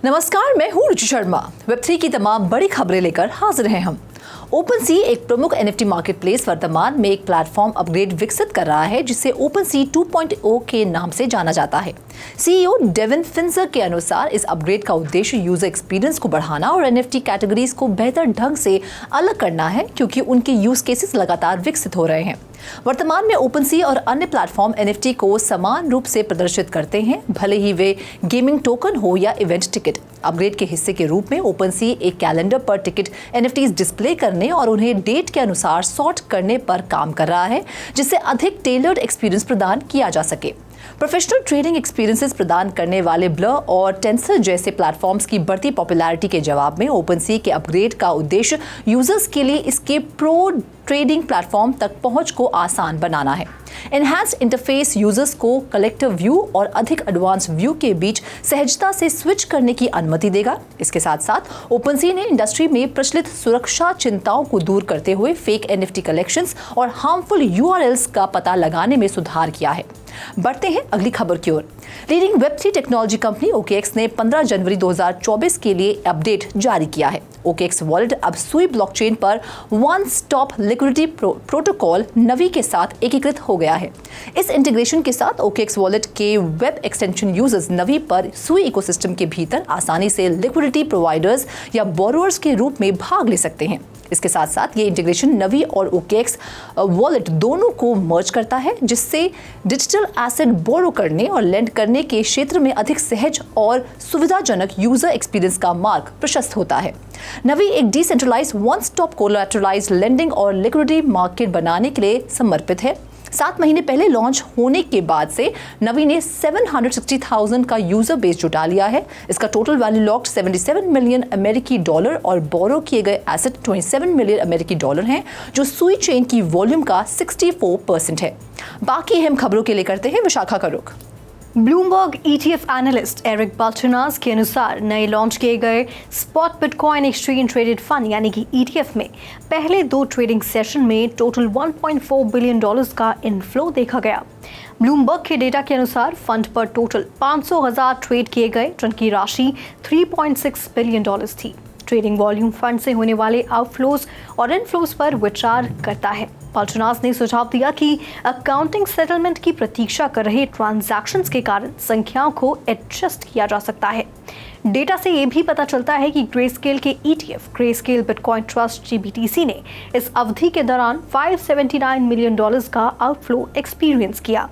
नमस्कार, मैं हूँ रुचि शर्मा। वेब3 की तमाम बड़ी खबरें लेकर हाजिर हैं हम। OpenSea एक प्रमुख NFT मार्केटप्लेस वर्तमान में एक प्लेटफॉर्म अपग्रेड विकसित कर रहा है जिसे OpenSea 2.0 के नाम से जाना जाता है। CEO डेविन फिंजर के अनुसार इस अपग्रेड का उद्देश्य यूजर एक्सपीरियंस को बढ़ाना और NFT कैटेगरीज को बेहतर ढंग से अलग करना है, क्योंकि उनके यूज केसेस लगातार विकसित हो रहे हैं। वर्तमान में OpenSea और अन्य प्लेटफॉर्म NFT को समान रूप से प्रदर्शित करते हैं, भले ही वे गेमिंग टोकन हो या इवेंट टिकट। अपग्रेड के हिस्से के रूप में OpenSea एक कैलेंडर पर टिकट NFTs डिस्प्ले करने और उन्हें डेट के अनुसार सॉर्ट करने पर काम कर रहा है, जिससे अधिक टेलर्ड एक्सपीरियंस प्रदान किया जा सके। प्रोफेशनल ट्रेडिंग एक्सपीरियंसेस प्रदान करने वाले ब्लर और टेंसर जैसे प्लेटफॉर्म्स की बढ़ती पॉपुलैरिटी के जवाब में OpenSea के अपग्रेड का उद्देश्य यूजर्स के लिए इसके प्रो ट्रेडिंग प्लेटफॉर्म तक पहुंच को आसान बनाना है। एनहांस्ड इंटरफेस यूजर्स को कलेक्टिव व्यू और अधिक एडवांस व्यू के बीच सहजता से स्विच करने की अनुमति देगा। इसके साथ साथ OpenSea ने इंडस्ट्री में प्रचलित सुरक्षा चिंताओं को दूर करते हुए फेक NFT कलेक्शंस और हार्मफुल URLs का पता लगाने में सुधार किया है। बढ़ते हैं अगली खबर की ओर। लीडिंग वेब3 टेक्नोलॉजी कंपनी OKX ने 15 जनवरी 2024 के लिए अपडेट जारी किया है। OKX वॉलेट अब सुई ब्लॉकचेन पर वन स्टॉप लिक्विडिटी प्रोटोकॉल नवी के साथ एकीकृत हो गया है। इस इंटीग्रेशन के साथ OKX वॉलेट के वेब एक्सटेंशन यूजर्स नवी पर सुई इकोसिस्टम के भीतर आसानी से लिक्विडिटी प्रोवाइडर्स या बोरोअर्स के रूप में भाग ले सकते हैं। इसके साथ साथ ये इंटीग्रेशन नवी और OKX वॉलेट दोनों को मर्ज करता है, जिससे डिजिटल एसेट बोरो करने और लेंड करने के क्षेत्र में अधिक सहज और सुविधाजनक यूजर एक्सपीरियंस का मार्ग प्रशस्त होता है। नवी एक decentralised one stop collateralised lending और लिक्विडिटी मार्केट बनाने के लिए समर्पित है। 7 महीने पहले लॉन्च होने के बाद से नवी ने 760,000 का यूजर बेस जुटा लिया है। इसका टोटल वैल्यू लॉक्ड $77 मिलियन अमेरिकी डॉलर और बोरो किए गए एसेट $27 मिलियन अमेरिकी डॉलर हैं, जो सुई चेन की वॉल्यूम का 64% है। बाकी अहम खबरों के लिए करते हैं विशाखा का रुख। ब्लूमबर्ग ETF एनालिस्ट एरिक बाल्चुनास के अनुसार नए लॉन्च किए गए spot bitcoin exchange traded fund यानी कि ETF में पहले 2 ट्रेडिंग सेशन में टोटल $1.4 बिलियन का इनफ्लो देखा गया। ब्लूमबर्ग के डेटा के अनुसार फंड पर टोटल 500,000 ट्रेड किए गए, जिनकी राशि $3.6 बिलियन थी। ट्रेडिंग वॉल्यूम फंड से होने वाले आउटफ्लोज और इनफ्लोज पर विचार करता है। बाल्चुनास ने सुझाव दिया कि अकाउंटिंग सेटलमेंट की प्रतीक्षा कर रहे ट्रांजैक्शंस के कारण संख्याओं को एडजस्ट किया जा सकता है। डेटा से ये भी पता चलता है कि ग्रेस्केल के ETF Grayscale Bitcoin trust GBTC ने इस अवधि के दौरान $579 मिलियन का आउटफ्लो एक्सपीरियंस किया।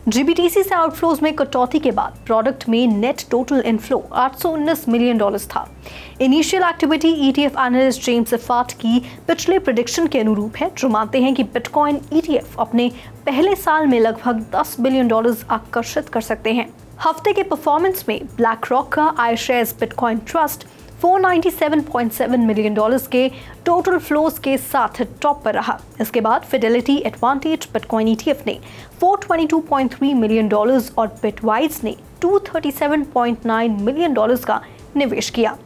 GBTC से आउटफ्लोज में कटौती के बाद प्रोडक्ट में नेट टोटल इनफ्लो $819 मिलियन था। Initial activity ETF analyst James Seyffart की पिछले प्रेडिक्शन के अनुरूप है, जो मानते हैं कि बिटकॉइन ETF अपने पहले साल में लगभग $10 बिलियन आकर्षित कर सकते हैं। हफ्ते के परफॉर्मेंस में ब्लैक रॉक का iShares बिटकॉइन ट्रस्ट $497.7 मिलियन के टोटल फ्लोज के साथ टॉप पर रहा। इसके बाद फिडेलिटी एडवांटेज बिटकॉइन ETF ने $422.3 मिलियन और बिटवाइज ने $237.9 मिलियन का निवेश किया।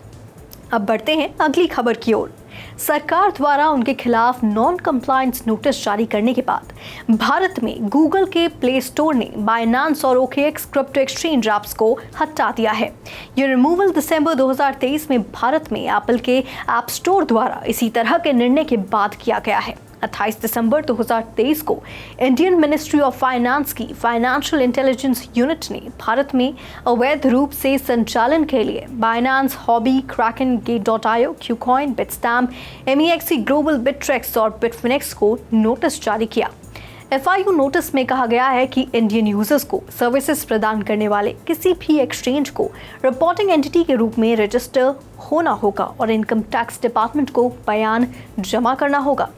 अब बढ़ते हैं अगली खबर की ओर। सरकार द्वारा उनके खिलाफ नॉन कंप्लायंस नोटिस जारी करने के बाद भारत में गूगल के प्ले स्टोर ने बाइनांस और OKX क्रिप्टो एक्सचेंज ऐप्स को हटा दिया है। ये रिमूवल दिसंबर 2023 में भारत में एप्पल के ऐप स्टोर द्वारा इसी तरह के निर्णय के बाद किया गया है। 28 दिसंबर 2023 को इंडियन मिनिस्ट्री ऑफ फाइनेंस की फाइनेंशियल इंटेलिजेंस यूनिट ने भारत में अवैध रूप से संचालन के लिए Binance, Huobi, Kraken, Gate.io, KuCoin, Bitstamp, MEXC global, Bittrex और बिटफिनेक्स को नोटिस जारी किया। FIU नोटिस में कहा गया है कि इंडियन यूजर्स को सर्विसेज प्रदान करने वाले किसी भी एक्सचेंज को रिपोर्टिंग एंटिटी के रूप में रजिस्टर होना होगा और इनकम टैक्स डिपार्टमेंट को बयान जमा करना होगा।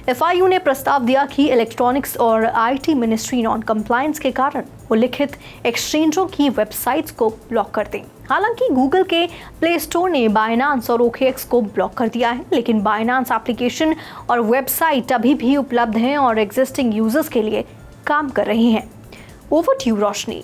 FIU ने प्रस्ताव दिया कि इलेक्ट्रॉनिक्स और IT मिनिस्ट्री नॉन कंप्लायंस के कारण उल्लिखित एक्सचेंजों की वेबसाइट्स को ब्लॉक कर दें। हालांकि गूगल के प्ले स्टोर ने बाइनांस और OKX को ब्लॉक कर दिया है, लेकिन बाइनांस एप्लीकेशन और वेबसाइट अभी भी उपलब्ध हैं और एग्जिस्टिंग यूजर्स के लिए काम कर रही हैं। Over to you Roshni.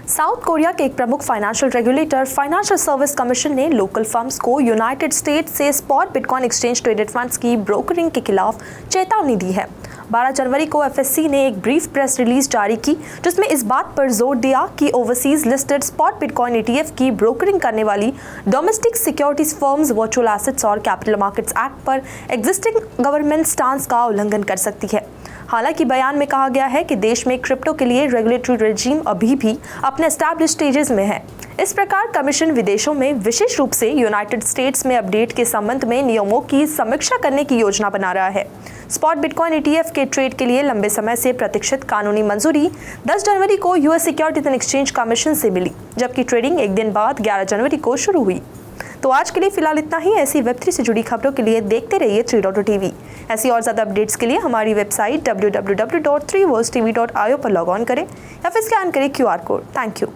South Korea के एक प्रमुख फाइनेंशियल रेगुलेटर फाइनेंशियल सर्विस कमीशन ने लोकल फर्म्स को यूनाइटेड स्टेट्स से spot bitcoin exchange traded funds की ब्रोकरिंग के खिलाफ चेतावनी दी है। 12 जनवरी को एफएससी ने एक ब्रीफ प्रेस रिलीज जारी की जिसमें इस बात पर जोर दिया कि overseas listed spot bitcoin ETF की ब्रोकरिंग करने वाली domestic securities firms virtual assets और कैपिटल मार्केट्स एक्ट पर एग्जिस्टिंग गवर्नमेंट स्टांस का उल्लंघन कर सकती है। हालांकि बयान में कहा गया है कि देश में क्रिप्टो के लिए रेगुलेटरी रेजिम अभी भी अपने एस्टैब्लिश स्टेजेस में है। इस प्रकार कमीशन विदेशों में, विशेष रूप से यूनाइटेड स्टेट्स में अपडेट के संबंध में नियमों की समीक्षा करने की योजना बना रहा है। स्पॉट बिटकॉइन ETF के ट्रेड के लिए लंबे समय से प्रतीक्षित कानूनी मंजूरी 10 जनवरी को US securities and exchange commission से मिली, जबकि ट्रेडिंग एक दिन बाद 11 जनवरी को शुरू हुई। तो आज के लिए फिलहाल इतना ही। ऐसी Web3 से जुड़ी खबरों के लिए देखते रहिए 3.TV। ऐसी और ज़्यादा अपडेट्स के लिए हमारी वेबसाइट www.3voltstv.io पर लॉग ऑन करें या फिर स्कैन करें QR कोड। Thank you.